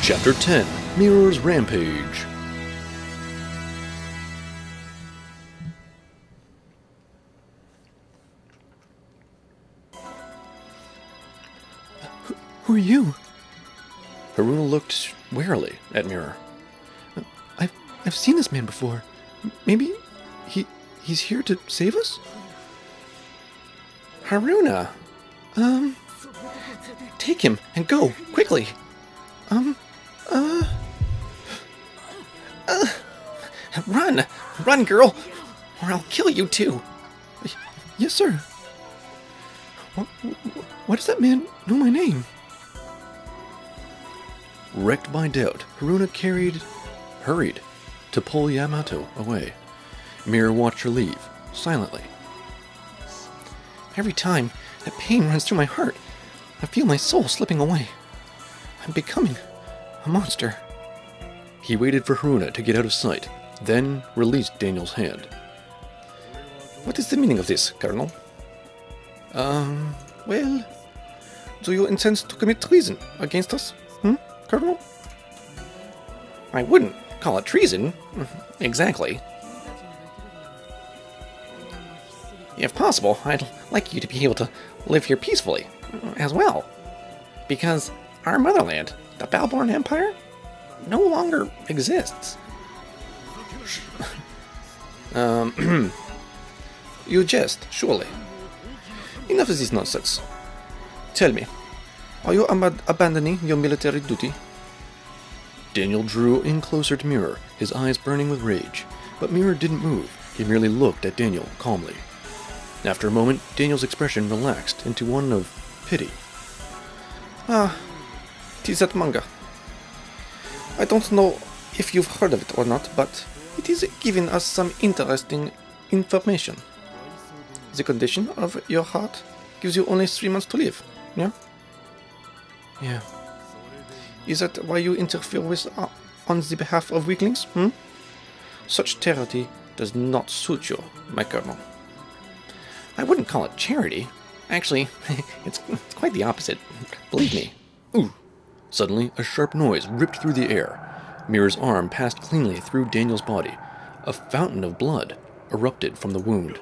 Chapter 10, Mirror's Rampage. Who are you? Haruna looked warily at Mirror. I've seen this man before. Maybe he's here to save us? Haruna! Take him and go, quickly! Run! Run, girl! Or I'll kill you too! Yes, sir. Why does that man know my name? Wrecked by doubt, Haruna hurried to pull Yamato away. Mirror watched her leave, silently. Every time that pain runs through my heart, I feel my soul slipping away. I'm becoming a monster. He waited for Haruna to get out of sight, then released Daniel's hand. What is the meaning of this, Colonel? Well, do you intend to commit treason against us, Colonel? I wouldn't call it treason, exactly. If possible, I'd like you to be able to live here peacefully, as well. Because our motherland, the Balborn Empire, no longer exists. You jest, surely. Enough of this nonsense. Tell me, are you abandoning your military duty? Daniel drew in closer to Mirror, his eyes burning with rage. But Mirror didn't move. He merely looked at Daniel calmly. After a moment, Daniel's expression relaxed into one of pity. It is that manga. I don't know if you've heard of it or not, but it is giving us some interesting information. The condition of your heart gives you only 3 months to live, yeah? Yeah. Is that why you interfere with on the behalf of weaklings, Such charity does not suit you, my colonel. I wouldn't call it charity. Actually, it's quite the opposite. Believe me. Ooh! Suddenly, a sharp noise ripped through the air. Mirror's arm passed cleanly through Daniel's body. A fountain of blood erupted from the wound.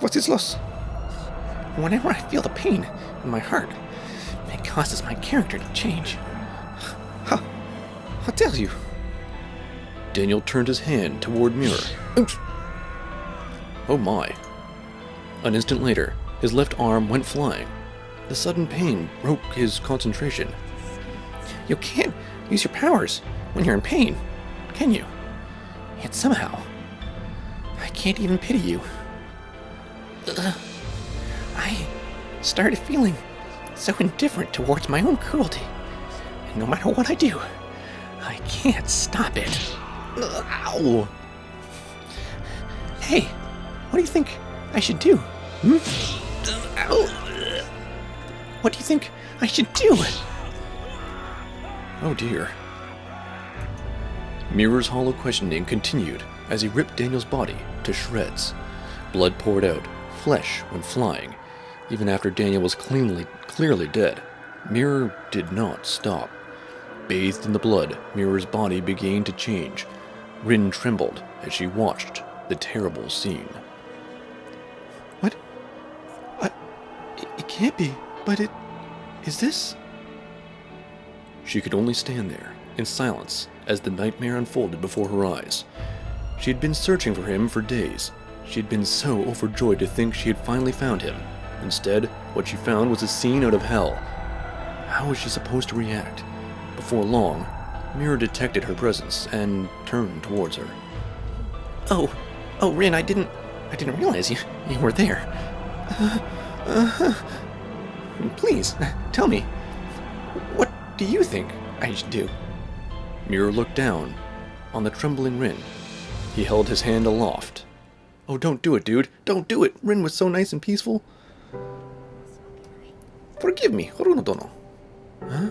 What is loss? Whenever I feel the pain in my heart, it causes my character to change. How dare you? Daniel turned his hand toward Mirror. Oops! Oh my. An instant later, his left arm went flying. The sudden pain broke his concentration. You can't use your powers when you're in pain, can you? Yet somehow, I can't even pity you. I started feeling so indifferent towards my own cruelty. And no matter what I do, I can't stop it. Ow! Hey, what do you think I should do? Ow! What do you think I should do? Oh dear. Mirror's hollow questioning continued as he ripped Daniel's body to shreds. Blood poured out, flesh went flying. Even after Daniel was clearly dead, Mirror did not stop. Bathed in the blood, Mirror's body began to change. Rin trembled as she watched the terrible scene. What? It can't be, but it... Is this... She could only stand there, in silence, as the nightmare unfolded before her eyes. She had been searching for him for days. She had been so overjoyed to think she had finally found him. Instead, what she found was a scene out of hell. How was she supposed to react? Before long, Mirror detected her presence and turned towards her. Oh, Rin, I didn't realize you were there. Please, tell me, what do you think I should do? Mirror looked down on the trembling Rin. He held his hand aloft. Oh, don't do it, dude. Don't do it. Rin was so nice and peaceful. Forgive me, Haruno-dono. Huh?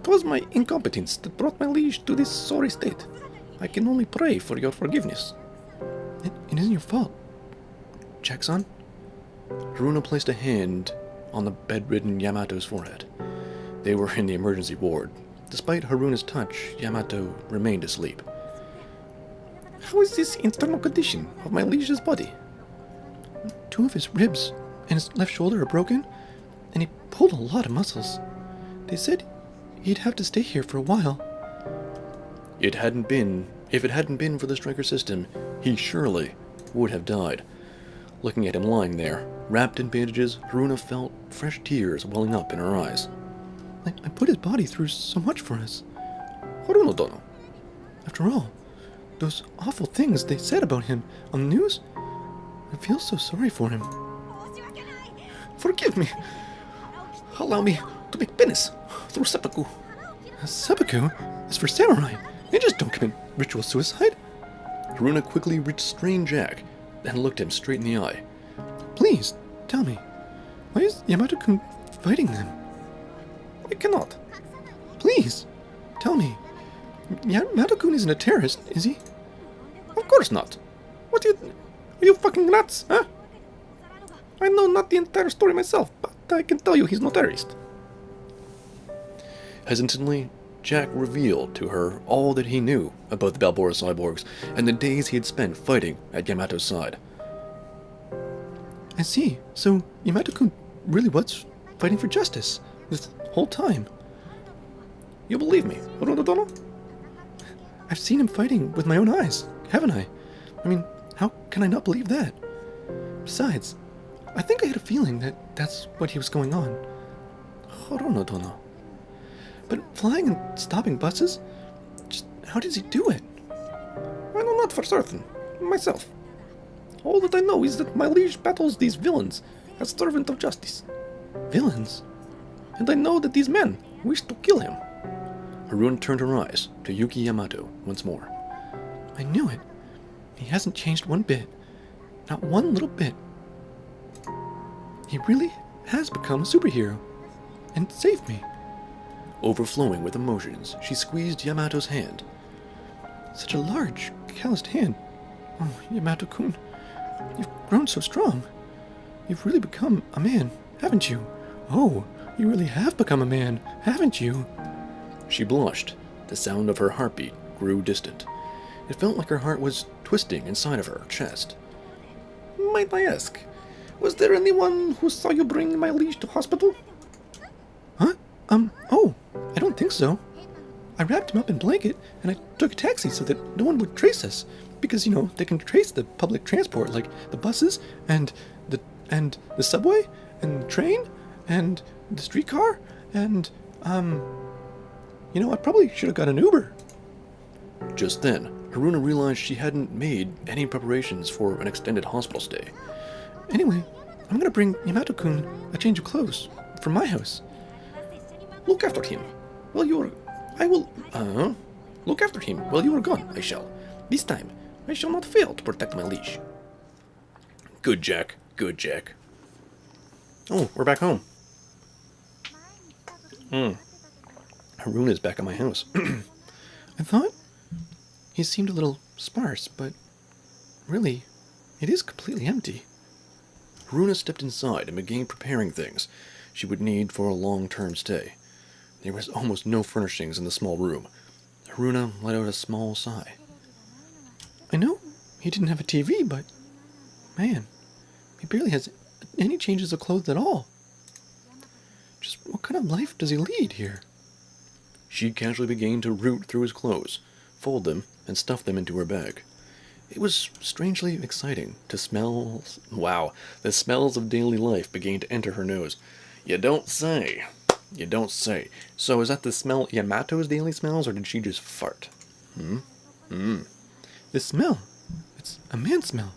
'Twas my incompetence that brought my liege to this sorry state. I can only pray for your forgiveness. It isn't your fault. Jackson? Haruna placed a hand on the bedridden Yamato's forehead. They were in the emergency ward. Despite Haruna's touch, Yamato remained asleep. How is this internal condition of my liege's body? 2 of his ribs and his left shoulder are broken, and he pulled a lot of muscles. They said he'd have to stay here for a while. If it hadn't been for the Stryker system, he surely would have died. Looking at him lying there, wrapped in bandages, Haruna felt fresh tears welling up in her eyes. I put his body through so much for us. Haruno-dono. After all, those awful things they said about him on the news, I feel so sorry for him. Forgive me. Allow me to make penance through seppuku. Seppuku is for samurai. Ninjas don't commit ritual suicide. Haruna quickly restrained Jack and looked him straight in the eye. Please, tell me, why is Yamato-kun fighting them? I cannot. Please, tell me. Yamato-kun isn't a terrorist, is he? Of course not. Are you fucking nuts, huh? I know not the entire story myself, but I can tell you he's no terrorist. Hesitantly, Jack revealed to her all that he knew about the Balboa cyborgs and the days he had spent fighting at Yamato's side. I see. So Yamato-kun really was fighting for justice this whole time. You believe me, Haruno-dono? I've seen him fighting with my own eyes, haven't I? I mean, how can I not believe that? Besides, I think I had a feeling that that's what he was going on. Haruno-dono. But flying and stopping buses? Just how does he do it? I know not for certain, myself. All that I know is that my liege battles these villains as servant of justice. Villains? And I know that these men wish to kill him. Haruna turned her eyes to Yuki Yamato once more. I knew it. He hasn't changed one bit. Not one little bit. He really has become a superhero. And saved me. Overflowing with emotions, she squeezed Yamato's hand. Such a large, calloused hand. Oh, Yamato-kun, you've grown so strong. You've really become a man, haven't you? Oh, you really have become a man, haven't you? She blushed. The sound of her heartbeat grew distant. It felt like her heart was twisting inside of her chest. Might I ask, was there anyone who saw you bring my liege to hospital? Huh? Oh, I don't think so. I wrapped him up in a blanket, and I took a taxi so that no one would trace us. Because, you know, they can trace the public transport, like the buses, and the subway, and the train, and the streetcar, and, you know, I probably should have got an Uber. Just then, Haruna realized she hadn't made any preparations for an extended hospital stay. Anyway, I'm gonna bring Yamato-kun a change of clothes from my house. Look after him. While you are... I will... Look after him while you are gone, I shall. This time, I shall not fail to protect my liege. Good, Jack. Good, Jack. Oh, we're back home. Haruna's back at my house. I thought he seemed a little sparse, but really, it is completely empty. Haruna stepped inside and began preparing things she would need for a long-term stay. There was almost no furnishings in the small room. Haruna let out a small sigh. I know he didn't have a TV, but man, he barely has any changes of clothes at all. Just what kind of life does he lead here? She casually began to root through his clothes, fold them, and stuff them into her bag. It was strangely exciting to smell... Wow, the smells of daily life began to enter her nose. You don't say. You don't say. So is that the smell Yamato's daily smells, or did she just fart? This smell, it's a man smell.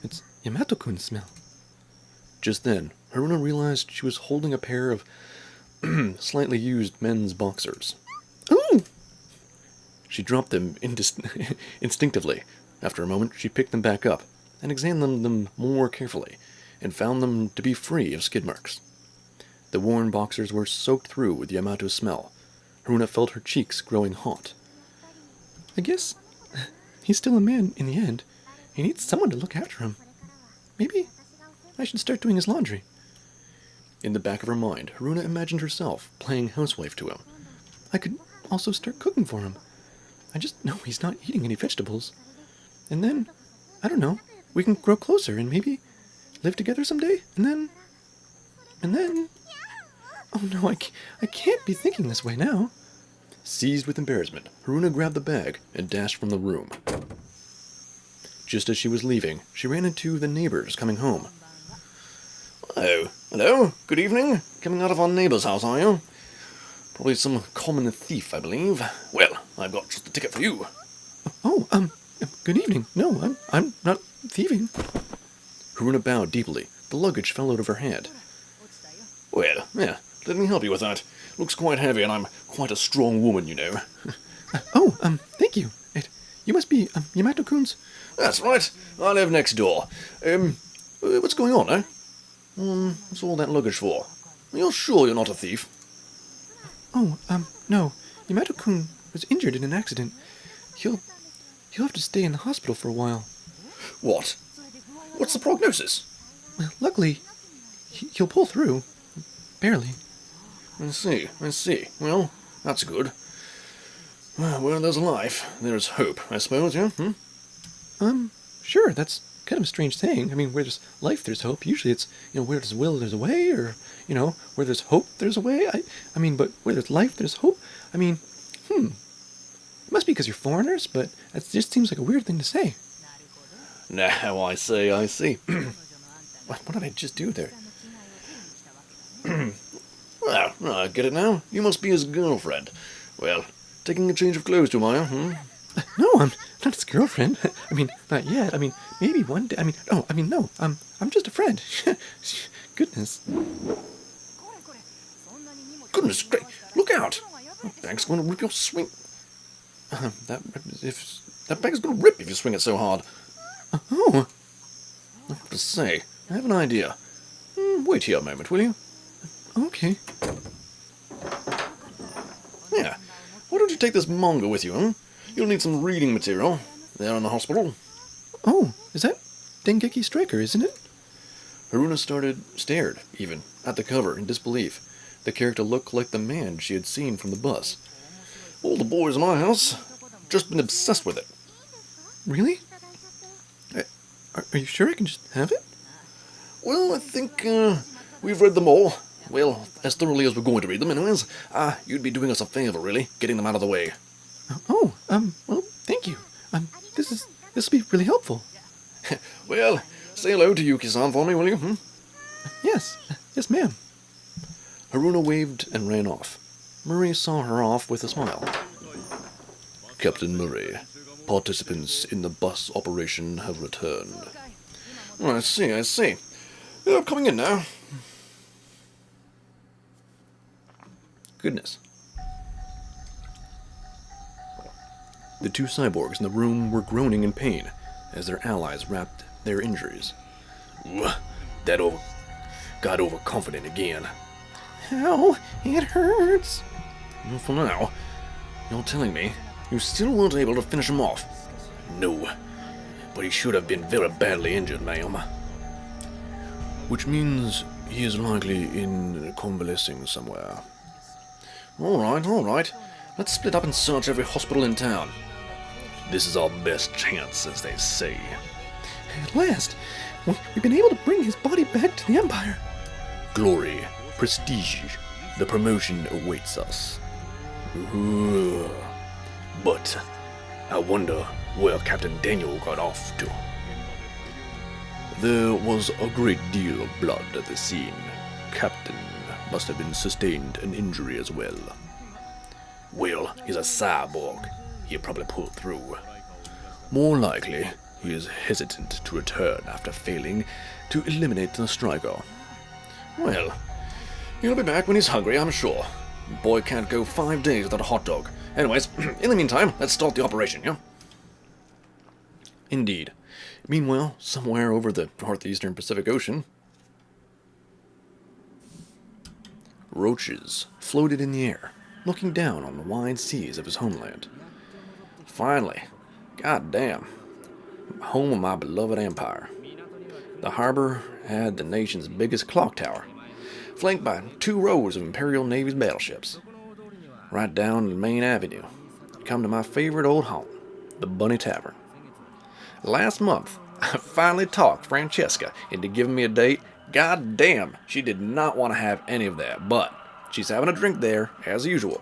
It's Yamato-kun's smell. Just then, Haruna realized she was holding a pair of slightly used men's boxers. Ooh! She dropped them instinctively. After a moment, she picked them back up and examined them more carefully, and found them to be free of skid marks. The worn boxers were soaked through with Yamato's smell. Haruna felt her cheeks growing hot. I guess he's still a man in the end. He needs someone to look after him. Maybe I should start doing his laundry. In the back of her mind, Haruna imagined herself playing housewife to him. I could also start cooking for him. I just know he's not eating any vegetables. And then, I don't know, we can grow closer and maybe live together someday? And then... Oh no, I can't be thinking this way now. Seized with embarrassment, Haruna grabbed the bag and dashed from the room. Just as she was leaving, she ran into the neighbors coming home. Oh, hello, good evening. Coming out of our neighbour's house, are you? Probably some common thief, I believe. Well, I've got just the ticket for you. Oh, good evening. No, I'm not thieving. Haruna bowed deeply. The luggage fell out of her hand. Well, yeah, let me help you with that. Looks quite heavy, and I'm quite a strong woman, you know. Thank you. You must be, Yamato-kun's... That's right. I live next door. What's going on, eh? What's all that luggage for? You're sure you're not a thief? Oh, no. Yamato-kun was injured in an accident. He'll have to stay in the hospital for a while. What? What's the prognosis? Well, luckily, he'll pull through. Barely. I see. Well, that's good. Well, where there's life, there's hope, I suppose, yeah? Sure, that's kind of a strange thing. I mean, where there's life, there's hope. Usually it's, where there's will, there's a way, or, where there's hope, there's a way. I mean, but where there's life, there's hope. I mean, it must be because you're foreigners, but it just seems like a weird thing to say. Now I see. What did I just do there? Well, I get it now. You must be his girlfriend. Well, taking a change of clothes to Maya, No, I'm not his girlfriend. I mean, not yet. I mean, maybe one day. No. I'm just a friend. Goodness. Goodness great, look out! That bag's going to rip your swing. That bag's going to rip if you swing it so hard. Oh. I have to say, I have an idea. Wait here a moment, will you? Okay. Yeah. Why don't you take this manga with you, huh? You'll need some reading material there in the hospital. Oh, is that Dengeki Stryker, isn't it? Haruna stared, even, at the cover in disbelief. The character looked like the man she had seen from the bus. All the boys in my house just been obsessed with it. Really? Are you sure I can just have it? Well, I think we've read them all. Well, as thoroughly as we're going to read them, anyways. You'd be doing us a favor, really, getting them out of the way. Well, thank you. This will be really helpful. Well, say hello to Yuki-san for me, will you? Yes, ma'am. Haruna waved and ran off. Murray saw her off with a smile. Captain Murray, participants in the bus operation have returned. Oh, I see. Yeah, I'm coming in now. Goodness. The two cyborgs in the room were groaning in pain as their allies wrapped their injuries. That got overconfident again. Ow, it hurts. Well, for now, you're telling me you still weren't able to finish him off? No, but he should have been very badly injured, ma'am. Which means he is likely in convalescing somewhere. All right. Let's split up and search every hospital in town. This is our best chance, as they say. At last, we've been able to bring his body back to the Empire. Glory, prestige, the promotion awaits us. But I wonder where Captain Daniel got off to. There was a great deal of blood at the scene. Captain must have been sustained an injury as well. Well, he's a cyborg. He'll probably pull through. More likely, he is hesitant to return after failing to eliminate the Stryker. Well, he'll be back when he's hungry, I'm sure. Boy can't go 5 days without a hot dog. Anyways, in the meantime, let's start the operation, yeah? Indeed. Meanwhile, somewhere over the northeastern Pacific Ocean, roaches floated in the air, looking down on the wide seas of his homeland. Finally, goddamn, home of my beloved empire. The harbor had the nation's biggest clock tower. flanked by 2 rows of Imperial Navy's battleships. Right down the main avenue, you come to my favorite old haunt, the Bunny Tavern. Last month, I finally talked Francesca into giving me a date. God damn, she did not want to have any of that, but she's having a drink there, as usual.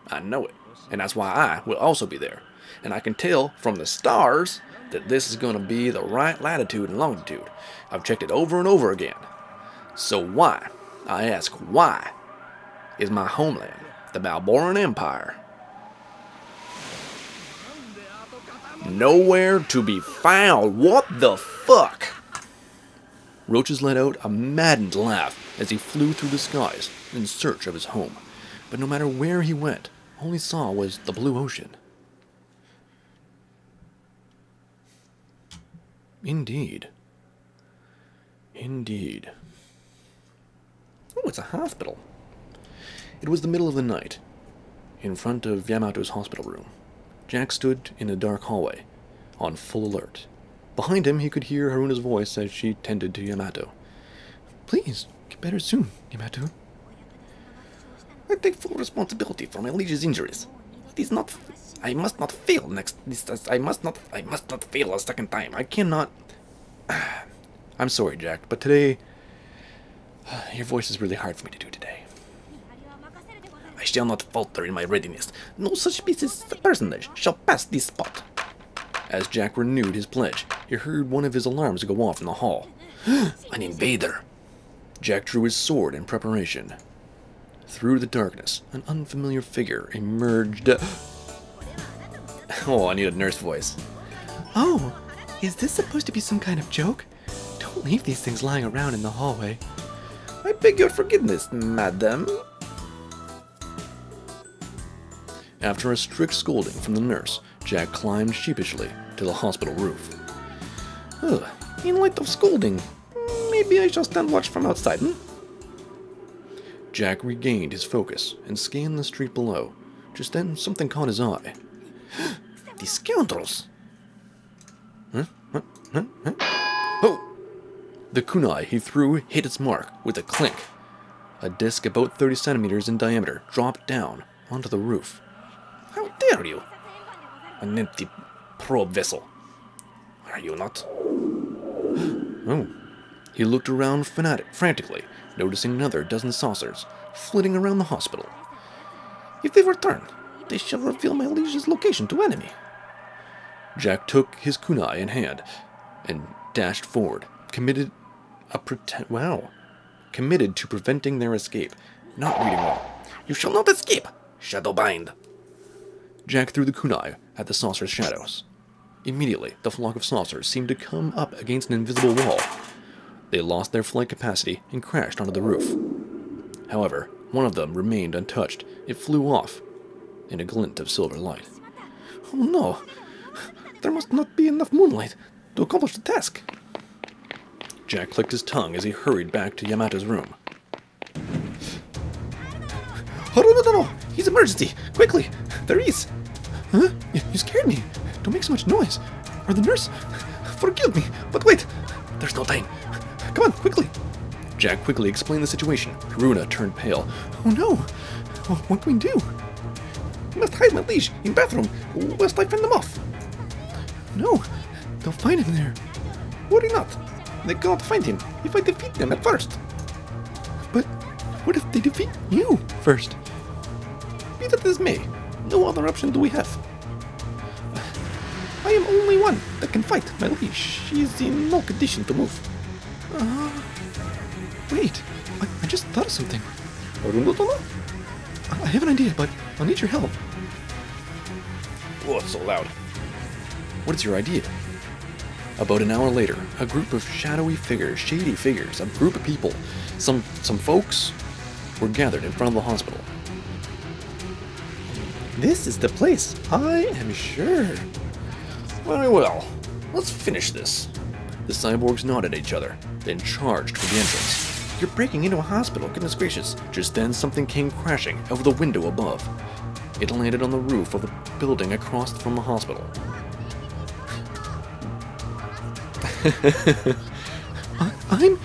I know it, and that's why I will also be there. And I can tell from the stars that this is going to be the right latitude and longitude. I've checked it over and over again. So why, I ask why, is my homeland, the Balboran Empire, nowhere to be found? What the fuck? Roaches let out a maddened laugh as he flew through the skies in search of his home. But no matter where he went, all he saw was the blue ocean. Indeed. Indeed. Oh, it's a hospital. It was the middle of the night. In front of Yamato's hospital room, Jack stood in a dark hallway, on full alert. Behind him, he could hear Haruna's voice as she tended to Yamato. "Please, get better soon, Yamato." I take full responsibility for my liege's injuries. It is not. I must not fail next. I must not fail a second time. I cannot. I'm sorry, Jack, but today, your voice is really hard for me to do today. I shall not falter in my readiness. No such species personage shall pass this spot. As Jack renewed his pledge, he heard one of his alarms go off in the hall. An invader. Jack drew his sword in preparation. Through the darkness, an unfamiliar figure emerged. Oh, I need a nurse voice. Oh, is this supposed to be some kind of joke? Don't leave these things lying around in the hallway. I beg your forgiveness, madam. After a strict scolding from the nurse, Jack climbed sheepishly to the hospital roof. In light of scolding, maybe I shall stand watch from outside, Jack regained his focus and scanned the street below. Just then, something caught his eye. The scoundrels! Oh! The kunai he threw hit its mark with a clink. A disc about 30 centimeters in diameter dropped down onto the roof. How dare you! An empty probe vessel. Are you not? Oh. He looked around frantically, noticing another dozen saucers flitting around the hospital. If they return, they shall reveal my liege's location to enemy. Jack took his kunai in hand and dashed forward, committed to preventing their escape. Not reading well. You shall not escape, Shadowbind. Jack threw the kunai at the saucer's shadows. Immediately, the flock of saucers seemed to come up against an invisible wall. They lost their flight capacity and crashed onto the roof. However, one of them remained untouched. It flew off in a glint of silver light. Oh no! There must not be enough moonlight to accomplish the task. Jack clicked his tongue as he hurried back to Yamato's room. Oh no! He's emergency! Quickly! There is! Huh? You scared me. Don't make so much noise. Or the nurse. Forgive me, but wait! There's no time. Come on, quickly! Jack quickly explained the situation. Haruna turned pale. Oh no! What can we do? You must hide my liege in bathroom, lest I fend them off. No, they'll find him there. Worry not. They cannot find him if I defeat them at first. But what if they defeat you first? Be that as may, no other option do we have. I am only one that can fight my liege. She is in no condition to move. Wait, I just thought of something. I I have an idea, but I'll need your help. Oh, it's so loud. What is your idea? About an hour later, a group of shady figures, a group of people, some folks, were gathered in front of the hospital. This is the place, I am sure. Very well, let's finish this. The cyborgs nodded at each other, then charged for the entrance. You're breaking into a hospital, goodness gracious. Just then, something came crashing out of the window above. It landed on the roof of the building across from the hospital. I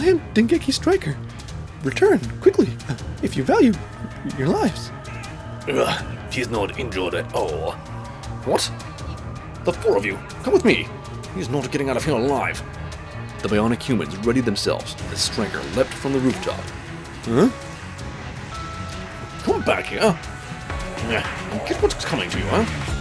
am Dengeki Stryker. return, quickly, if you value your lives. He's not injured at all. What? The four of you, come with me. He's not getting out of here alive. The bionic humans readied themselves as Stryker leapt from the rooftop. Huh? Come back here. And get what's coming to you, huh?